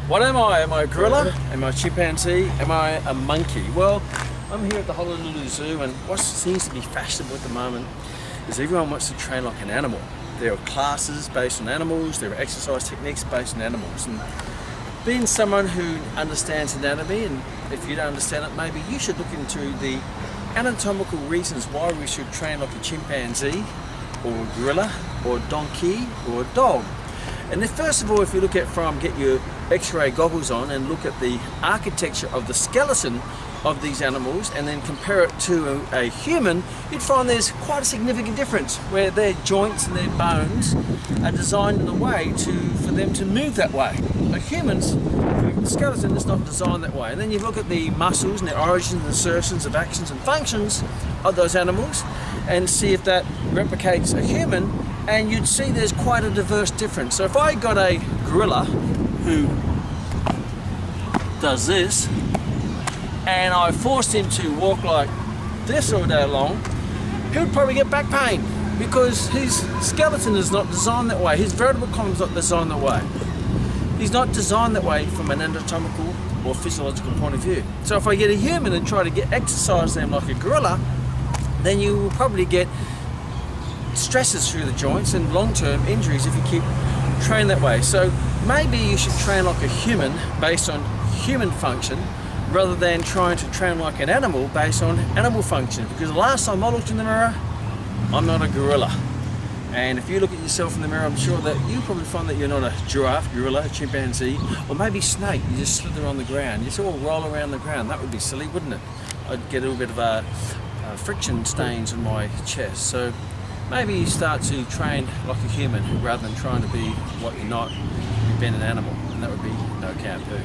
What am I? Am I a gorilla? Am I a chimpanzee? Am I a monkey? Well, I'm here at the Honolulu Zoo, and what seems to be fashionable at the moment is everyone wants to train like an animal. There are classes based on animals, there are exercise techniques based on animals. And being someone who understands anatomy, and if you don't understand it, maybe you should look into the anatomical reasons why we should train like a chimpanzee, or a gorilla, or a donkey, or a dog. And then first of all, if you look at get your X-ray goggles on and look at the architecture of the skeleton of these animals and then compare it to a human, you'd find there's quite a significant difference where their joints and their bones are designed in a way for them to move that way. A human's skeleton is not designed that way. And then you look at the muscles and the origins and assertions of actions and functions of those animals and see if that replicates a human, and you'd see there's quite a diverse difference. So if I got a gorilla who does this, and I forced him to walk like this all day long, he would probably get back pain because his skeleton is not designed that way. His vertebral column is not designed that way. He's not designed that way from an anatomical or physiological point of view. So if I get a human and try to exercise them like a gorilla, then you will probably get stresses through the joints and long-term injuries if you keep training that way. So maybe you should train like a human based on human function rather than trying to train like an animal based on animal function. Because the last time I looked in the mirror, I'm not a gorilla. And if you look at yourself in the mirror, I'm sure that you probably find that you're not a giraffe, gorilla, chimpanzee, or maybe snake. You just slither on the ground. You just all roll around the ground. That would be silly, wouldn't it? I'd get a little bit of friction stains on my chest. So maybe you start to train like a human rather than trying to be what you're not. You've been an animal, and that would be no cow poo.